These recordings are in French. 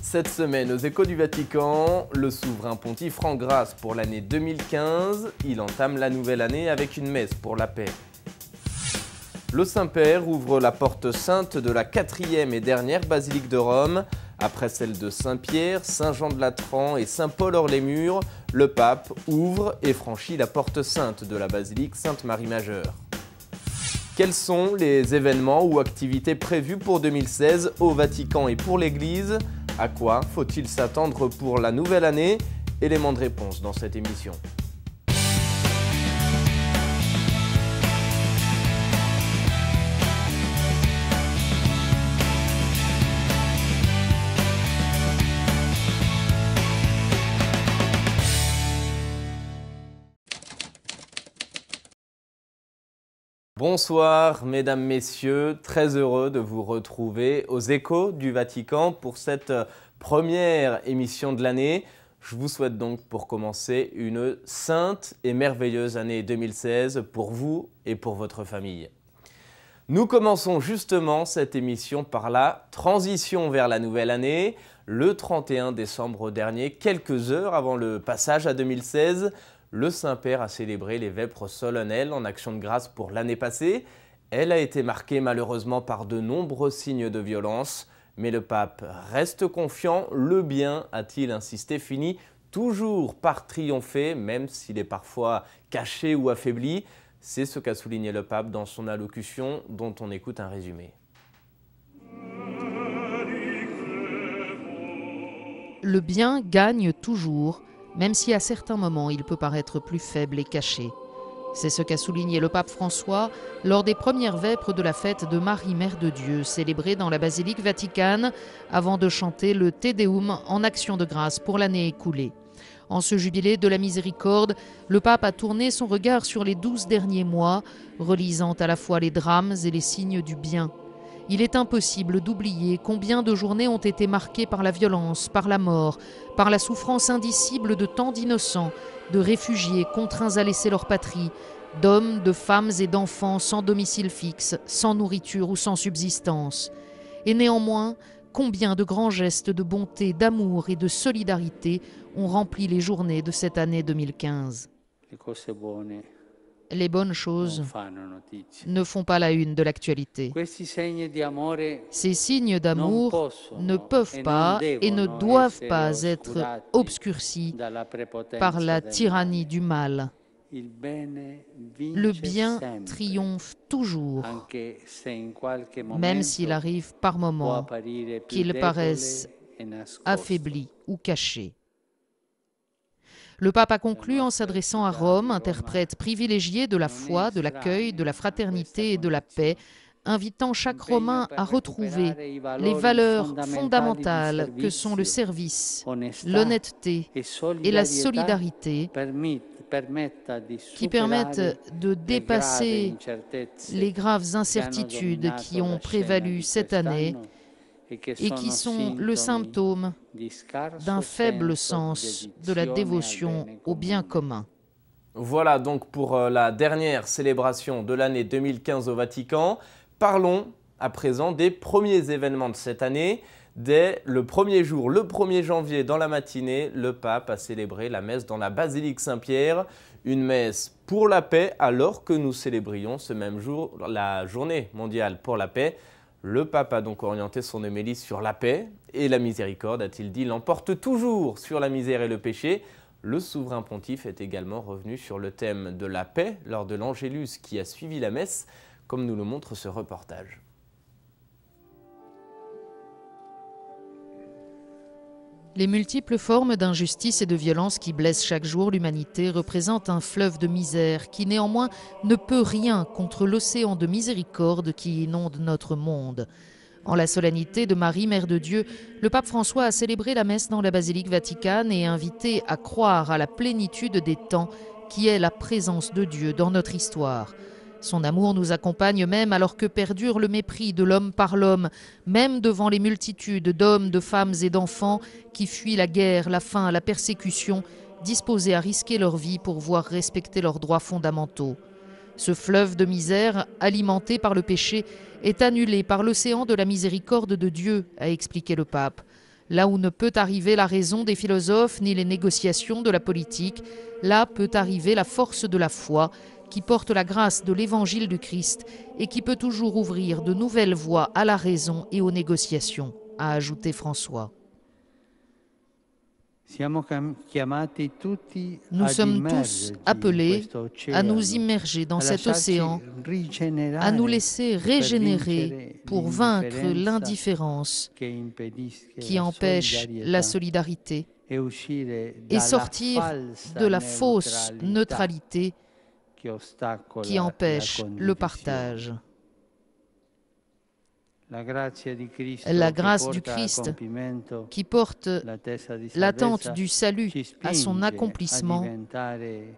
Cette semaine, aux Échos du Vatican, le souverain pontife rend grâce pour l'année 2015. Il entame la nouvelle année avec une messe pour la paix. Le Saint-Père ouvre la porte sainte de la 4e et dernière basilique de Rome. Après celle de Saint-Pierre, Saint-Jean-de-Latran et Saint-Paul-hors-les-Murs, le pape ouvre et franchit la porte sainte de la basilique Sainte-Marie-Majeure. Quels sont les événements ou activités prévus pour 2016 au Vatican et pour l'Église? À quoi faut-il s'attendre pour la nouvelle année? Élément de réponse dans cette émission. Bonsoir mesdames, messieurs, très heureux de vous retrouver aux Échos du Vatican pour cette première émission de l'année. Je vous souhaite donc pour commencer une sainte et merveilleuse année 2016 pour vous et pour votre famille. Nous commençons justement cette émission par la transition vers la nouvelle année. Le 31 décembre dernier, quelques heures avant le passage à 2016, le Saint-Père a célébré les vêpres solennelles en action de grâce pour l'année passée. Elle a été marquée malheureusement par de nombreux signes de violence. Mais le pape reste confiant. Le bien, a-t-il insisté, finit toujours par triompher, même s'il est parfois caché ou affaibli. C'est ce qu'a souligné le pape dans son allocution, dont on écoute un résumé. Le bien gagne toujours, même si à certains moments il peut paraître plus faible et caché. C'est ce qu'a souligné le pape François lors des premières vêpres de la fête de Marie, Mère de Dieu, célébrée dans la basilique vaticane, avant de chanter le Te Deum en action de grâce pour l'année écoulée. En ce jubilé de la miséricorde, le pape a tourné son regard sur les 12 derniers mois, relisant à la fois les drames et les signes du bien. Il est impossible d'oublier combien de journées ont été marquées par la violence, par la mort, par la souffrance indicible de tant d'innocents, de réfugiés contraints à laisser leur patrie, d'hommes, de femmes et d'enfants sans domicile fixe, sans nourriture ou sans subsistance. Et néanmoins, combien de grands gestes de bonté, d'amour et de solidarité ont rempli les journées de cette année 2015. Les bonnes choses ne font pas la une de l'actualité. Ces signes d'amour ne peuvent pas et ne doivent pas être obscurcis par la tyrannie du mal. Le bien triomphe toujours, même s'il arrive par moments qu'il paraisse affaibli ou caché. Le pape a conclu en s'adressant à Rome, interprète privilégié de la foi, de l'accueil, de la fraternité et de la paix, invitant chaque Romain à retrouver les valeurs fondamentales que sont le service, l'honnêteté et la solidarité, qui permettent de dépasser les graves incertitudes qui ont prévalu cette année et qui sont le symptôme d'un faible sens de la dévotion au bien commun. Voilà donc pour la dernière célébration de l'année 2015 au Vatican. Parlons à présent des premiers événements de cette année. Dès le premier jour, le 1er janvier, dans la matinée, le pape a célébré la messe dans la basilique Saint-Pierre. Une messe pour la paix alors que nous célébrions ce même jour la journée mondiale pour la paix. Le pape a donc orienté son homélie sur la paix et la miséricorde, a-t-il dit, l'emporte toujours sur la misère et le péché. Le souverain pontife est également revenu sur le thème de la paix lors de l'Angélus qui a suivi la messe, comme nous le montre ce reportage. Les multiples formes d'injustice et de violence qui blessent chaque jour l'humanité représentent un fleuve de misère qui néanmoins ne peut rien contre l'océan de miséricorde qui inonde notre monde. En la solennité de Marie, Mère de Dieu, le pape François a célébré la messe dans la basilique vaticane et invité à croire à la plénitude des temps qui est la présence de Dieu dans notre histoire. Son amour nous accompagne même alors que perdure le mépris de l'homme par l'homme, même devant les multitudes d'hommes, de femmes et d'enfants qui fuient la guerre, la faim, la persécution, disposés à risquer leur vie pour voir respecter leurs droits fondamentaux. Ce fleuve de misère, alimenté par le péché, est annulé par l'océan de la miséricorde de Dieu, a expliqué le pape. Là où ne peut arriver la raison des philosophes ni les négociations de la politique, là peut arriver la force de la foi qui porte la grâce de l'évangile du Christ et qui peut toujours ouvrir de nouvelles voies à la raison et aux négociations, a ajouté François. Nous sommes tous appelés à nous immerger dans cet océan, à nous laisser régénérer pour vaincre l'indifférence qui empêche la solidarité et sortir de la fausse neutralité qui empêche le partage. La grâce du Christ qui porte l'attente du salut à son accomplissement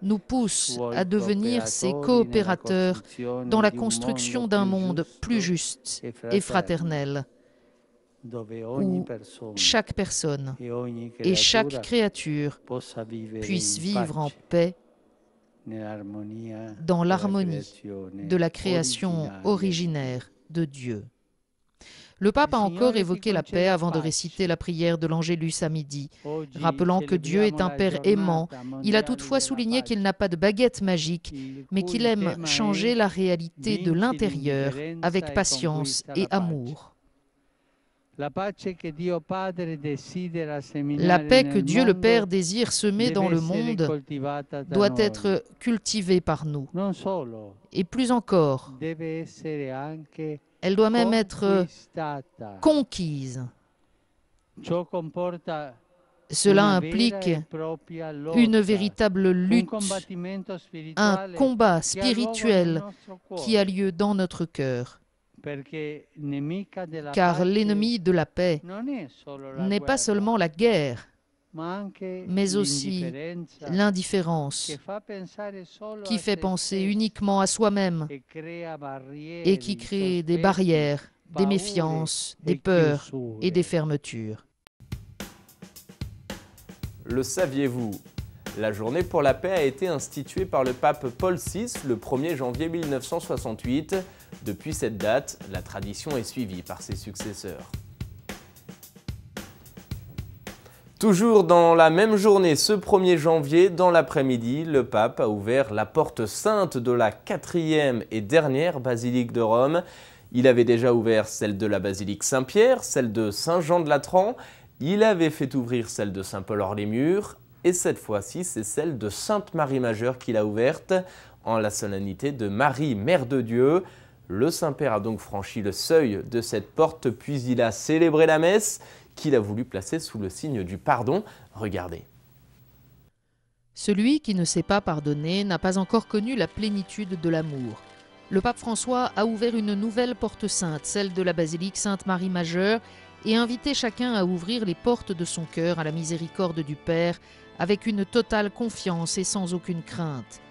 nous pousse à devenir ses coopérateurs dans la construction d'un monde plus juste et fraternel où chaque personne et chaque créature puisse vivre en paix dans l'harmonie de la création originaire de Dieu. Le pape a encore évoqué la paix avant de réciter la prière de l'Angélus à midi. Rappelant que Dieu est un Père aimant, il a toutefois souligné qu'il n'a pas de baguette magique, mais qu'il aime changer la réalité de l'intérieur avec patience et amour. La paix que Dieu le Père désire semer dans le monde doit être cultivée par nous. Et plus encore, elle doit même être conquise. Cela implique une véritable lutte, un combat spirituel qui a lieu dans notre cœur. Car l'ennemi de la paix n'est pas seulement la guerre, mais aussi l'indifférence qui fait penser uniquement à soi-même et qui crée des barrières, des méfiances, des peurs et des fermetures. Le saviez-vous ? La journée pour la paix a été instituée par le pape Paul VI le 1er janvier 1968. Depuis cette date, la tradition est suivie par ses successeurs. Toujours dans la même journée, ce 1er janvier, dans l'après-midi, le pape a ouvert la porte sainte de la 4e et dernière basilique de Rome. Il avait déjà ouvert celle de la basilique Saint-Pierre, celle de Saint-Jean-de-Latran. Il avait fait ouvrir celle de Saint-Paul-hors-les-Murs. Et cette fois-ci, c'est celle de Sainte-Marie Majeure qu'il a ouverte en la solennité de Marie, Mère de Dieu. Le Saint-Père a donc franchi le seuil de cette porte, puis il a célébré la messe qu'il a voulu placer sous le signe du pardon. Regardez. Celui qui ne sait pas pardonner n'a pas encore connu la plénitude de l'amour. Le pape François a ouvert une nouvelle porte sainte, celle de la basilique Sainte-Marie Majeure, et invité chacun à ouvrir les portes de son cœur à la miséricorde du Père, avec une totale confiance et sans aucune crainte.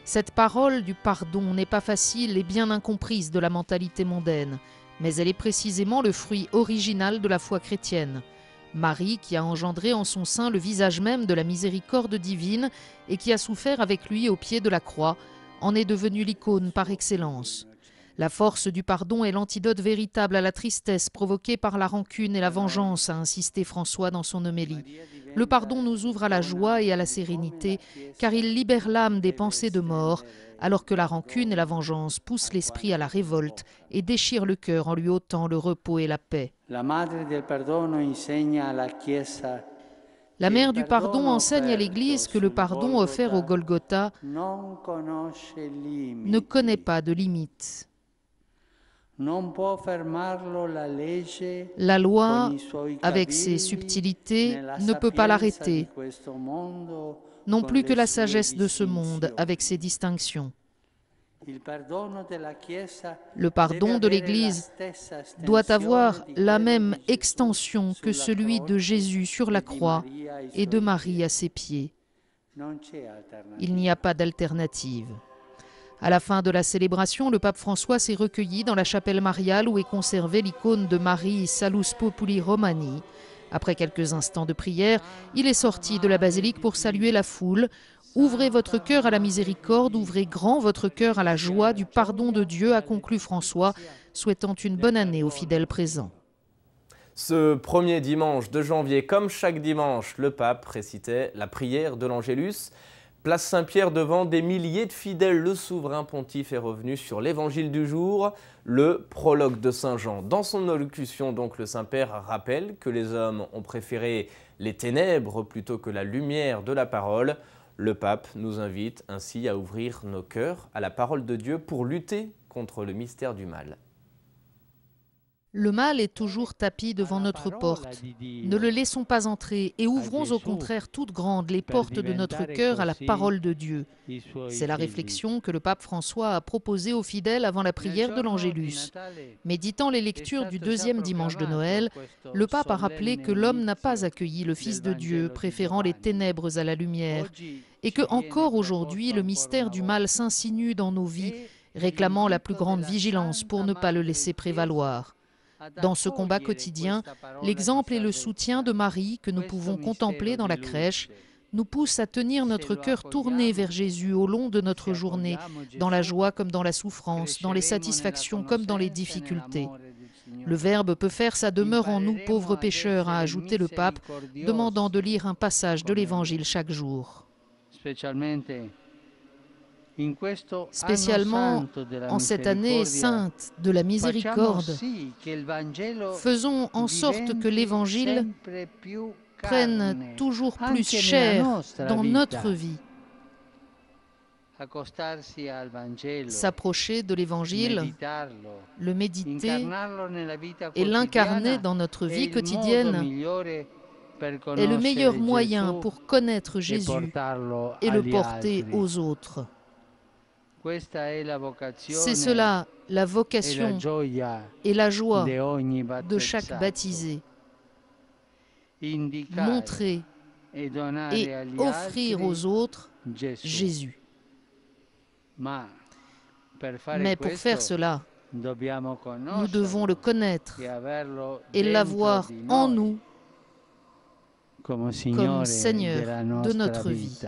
Cette parole du pardon n'est pas facile et bien incomprise de la mentalité mondaine, mais elle est précisément le fruit original de la foi chrétienne. Marie, qui a engendré en son sein le visage même de la miséricorde divine et qui a souffert avec lui au pied de la croix, en est devenue l'icône par excellence. La force du pardon est l'antidote véritable à la tristesse provoquée par la rancune et la vengeance, a insisté François dans son homélie. Le pardon nous ouvre à la joie et à la sérénité, car il libère l'âme des pensées de mort, alors que la rancune et la vengeance poussent l'esprit à la révolte et déchirent le cœur en lui ôtant le repos et la paix. La Mère du pardon enseigne à l'Église que le pardon offert au Golgotha ne connaît pas de limites. La loi, avec ses subtilités, ne peut pas l'arrêter, non plus que la sagesse de ce monde, avec ses distinctions. Le pardon de l'Église doit avoir la même extension que celui de Jésus sur la croix et de Marie à ses pieds. Il n'y a pas d'alternative. À la fin de la célébration, le pape François s'est recueilli dans la chapelle mariale où est conservée l'icône de Marie Salus Populi Romani. Après quelques instants de prière, il est sorti de la basilique pour saluer la foule. Ouvrez votre cœur à la miséricorde, ouvrez grand votre cœur à la joie du pardon de Dieu, a conclu François, souhaitant une bonne année aux fidèles présents. Ce premier dimanche de janvier, comme chaque dimanche, le pape récitait la prière de l'Angélus. Place Saint-Pierre devant des milliers de fidèles, le souverain pontife est revenu sur l'évangile du jour, le prologue de Saint Jean. Dans son allocution, donc, le Saint-Père rappelle que les hommes ont préféré les ténèbres plutôt que la lumière de la parole. Le pape nous invite ainsi à ouvrir nos cœurs à la parole de Dieu pour lutter contre le mystère du mal. Le mal est toujours tapi devant notre porte. Ne le laissons pas entrer et ouvrons au contraire toutes grandes les portes de notre cœur à la parole de Dieu. C'est la réflexion que le pape François a proposée aux fidèles avant la prière de l'Angélus. Méditant les lectures du deuxième dimanche de Noël, le pape a rappelé que l'homme n'a pas accueilli le Fils de Dieu, préférant les ténèbres à la lumière, et que encore aujourd'hui le mystère du mal s'insinue dans nos vies, réclamant la plus grande vigilance pour ne pas le laisser prévaloir. Dans ce combat quotidien, l'exemple et le soutien de Marie que nous pouvons contempler dans la crèche nous poussent à tenir notre cœur tourné vers Jésus au long de notre journée, dans la joie comme dans la souffrance, dans les satisfactions comme dans les difficultés. Le Verbe peut faire sa demeure en nous, pauvres pécheurs, a ajouté le pape, demandant de lire un passage de l'Évangile chaque jour. Spécialement en cette année sainte de la miséricorde, faisons en sorte que l'Évangile prenne toujours plus chair dans notre vie. S'approcher de l'Évangile, le méditer et l'incarner dans notre vie quotidienne est le meilleur moyen pour connaître Jésus et le porter aux autres. C'est cela la vocation et la joie de chaque baptisé. Montrer et offrir aux autres Jésus. Mais pour faire cela, nous devons le connaître et l'avoir en nous comme Seigneur de notre vie.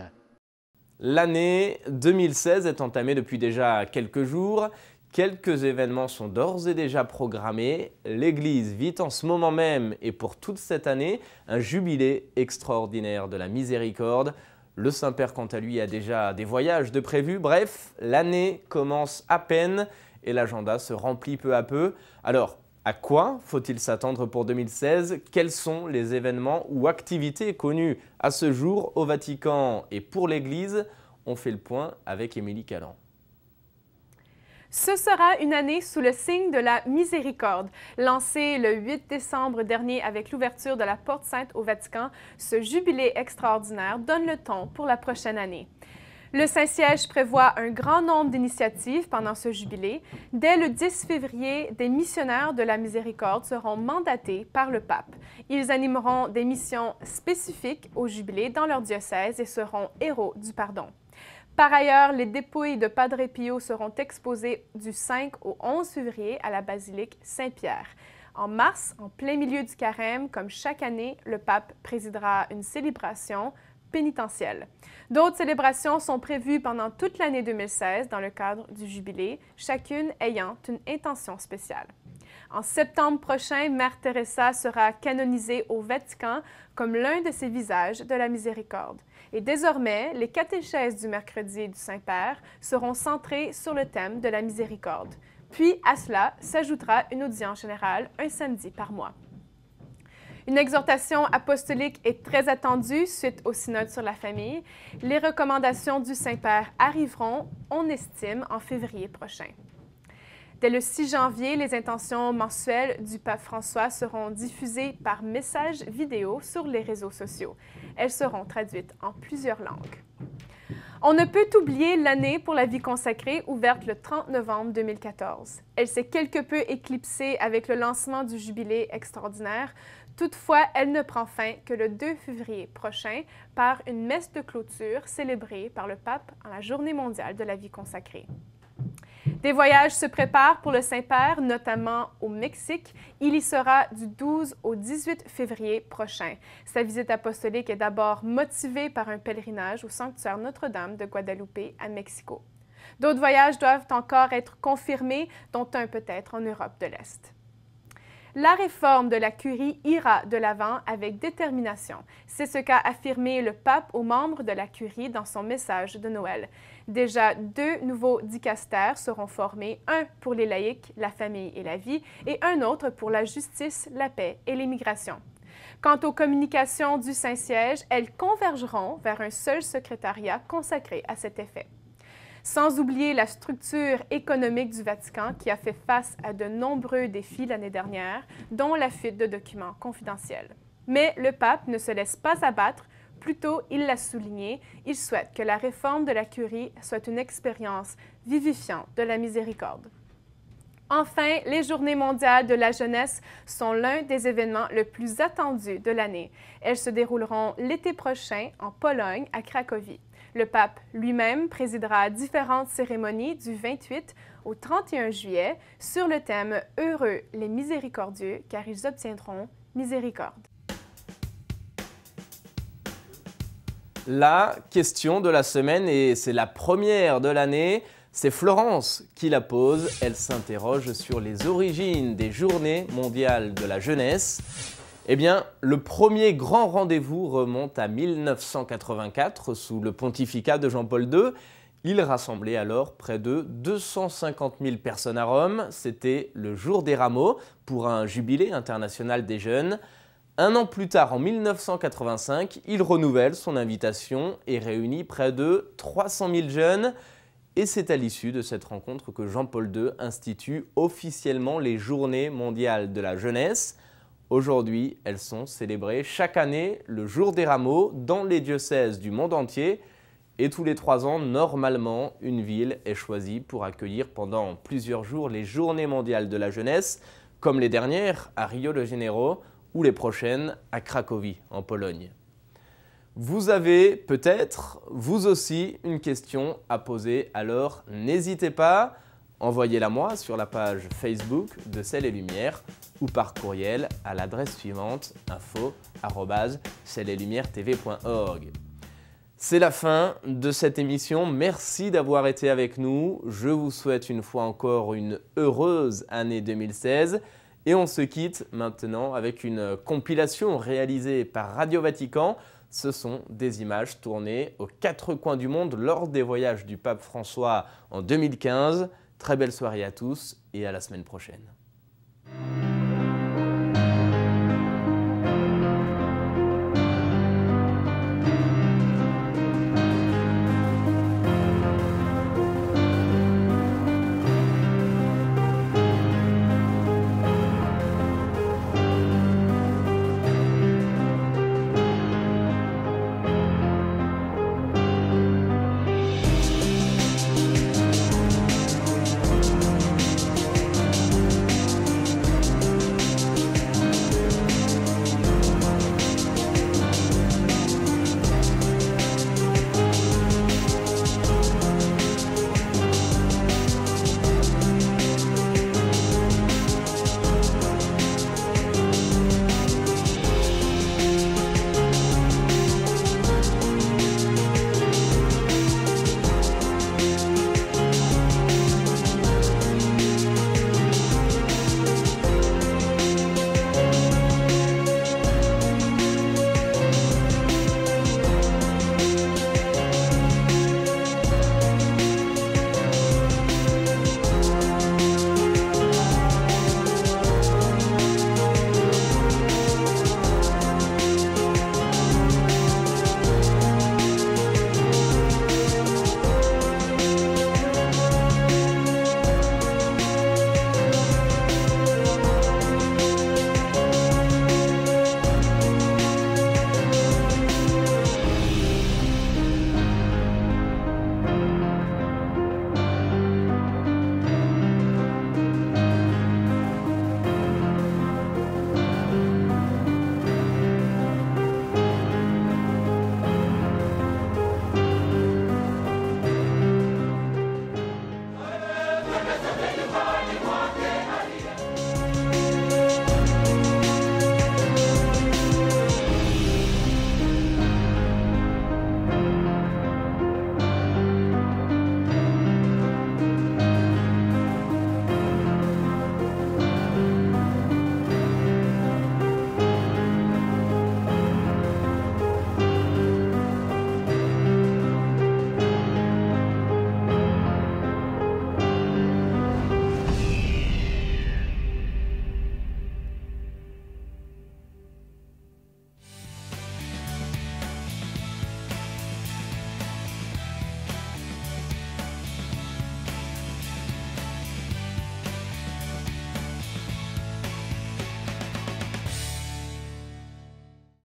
L'année 2016 est entamée depuis déjà quelques jours. Quelques événements sont d'ores et déjà programmés. L'Église vit en ce moment même et pour toute cette année un jubilé extraordinaire de la miséricorde. Le Saint-Père, quant à lui, a déjà des voyages de prévus. Bref, l'année commence à peine et l'agenda se remplit peu à peu. Alors, à quoi faut-il s'attendre pour 2016? Quels sont les événements ou activités connues à ce jour au Vatican et pour l'Église? On fait le point avec Émilie Callan. Ce sera une année sous le signe de la miséricorde. Lancé le 8 décembre dernier avec l'ouverture de la Porte Sainte au Vatican, ce jubilé extraordinaire donne le ton pour la prochaine année. Le Saint-Siège prévoit un grand nombre d'initiatives pendant ce jubilé. Dès le 10 février, des missionnaires de la miséricorde seront mandatés par le pape. Ils animeront des missions spécifiques au jubilé dans leur diocèse et seront héros du pardon. Par ailleurs, les dépouilles de Padre Pio seront exposées du 5 au 11 février à la basilique Saint-Pierre. En mars, en plein milieu du carême, comme chaque année, le pape présidera une célébration pénitentielle. D'autres célébrations sont prévues pendant toute l'année 2016 dans le cadre du jubilé, chacune ayant une intention spéciale. En septembre prochain, Mère Teresa sera canonisée au Vatican comme l'un de ses visages de la miséricorde. Et désormais, les catéchèses du mercredi du Saint-Père seront centrées sur le thème de la miséricorde. Puis, à cela, s'ajoutera une audience générale un samedi par mois. Une exhortation apostolique est très attendue suite au synode sur la famille. Les recommandations du Saint-Père arriveront, on estime, en février prochain. Dès le 6 janvier, les intentions mensuelles du pape François seront diffusées par message vidéo sur les réseaux sociaux. Elles seront traduites en plusieurs langues. On ne peut oublier l'année pour la vie consacrée, ouverte le 30 novembre 2014. Elle s'est quelque peu éclipsée avec le lancement du jubilé extraordinaire. Toutefois, elle ne prend fin que le 2 février prochain par une messe de clôture célébrée par le pape en la Journée mondiale de la vie consacrée. Des voyages se préparent pour le Saint-Père, notamment au Mexique. Il y sera du 12 au 18 février prochain. Sa visite apostolique est d'abord motivée par un pèlerinage au sanctuaire Notre-Dame de Guadalupe à Mexico. D'autres voyages doivent encore être confirmés, dont un peut-être en Europe de l'Est. La réforme de la curie ira de l'avant avec détermination. C'est ce qu'a affirmé le pape aux membres de la curie dans son message de Noël. Déjà, 2 nouveaux dicastères seront formés, un pour les laïcs, la famille et la vie, et un autre pour la justice, la paix et l'immigration. Quant aux communications du Saint-Siège, elles convergeront vers un seul secrétariat consacré à cet effet. Sans oublier la structure économique du Vatican qui a fait face à de nombreux défis l'année dernière, dont la fuite de documents confidentiels. Mais le pape ne se laisse pas abattre, plutôt il l'a souligné, il souhaite que la réforme de la curie soit une expérience vivifiante de la miséricorde. Enfin, les Journées mondiales de la jeunesse sont l'un des événements le plus attendus de l'année. Elles se dérouleront l'été prochain en Pologne, à Cracovie. Le pape lui-même présidera différentes cérémonies du 28 au 31 juillet sur le thème « Heureux les miséricordieux, car ils obtiendront miséricorde ». La question de la semaine, et c'est la première de l'année, c'est Florence qui la pose. Elle s'interroge sur les origines des Journées mondiales de la jeunesse. Eh bien, le premier grand rendez-vous remonte à 1984 sous le pontificat de Jean-Paul II. Il rassemblait alors près de 250 000 personnes à Rome. C'était le jour des rameaux pour un jubilé international des jeunes. Un an plus tard, en 1985, il renouvelle son invitation et réunit près de 300 000 jeunes. Et c'est à l'issue de cette rencontre que Jean-Paul II institue officiellement les Journées mondiales de la jeunesse. Aujourd'hui, elles sont célébrées chaque année le jour des rameaux dans les diocèses du monde entier. Et tous les 3 ans, normalement, une ville est choisie pour accueillir pendant plusieurs jours les Journées mondiales de la jeunesse, comme les dernières à Rio de Janeiro ou les prochaines à Cracovie, en Pologne. Vous avez peut-être, vous aussi, une question à poser, alors n'hésitez pas, envoyez-la moi sur la page Facebook de Ciel et Lumière ou par courriel à l'adresse suivante info@cieletlumière-tv.org. C'est la fin de cette émission. Merci d'avoir été avec nous. Je vous souhaite une fois encore une heureuse année 2016. Et on se quitte maintenant avec une compilation réalisée par Radio Vatican. Ce sont des images tournées aux 4 coins du monde lors des voyages du pape François en 2015. Très belle soirée à tous et à la semaine prochaine.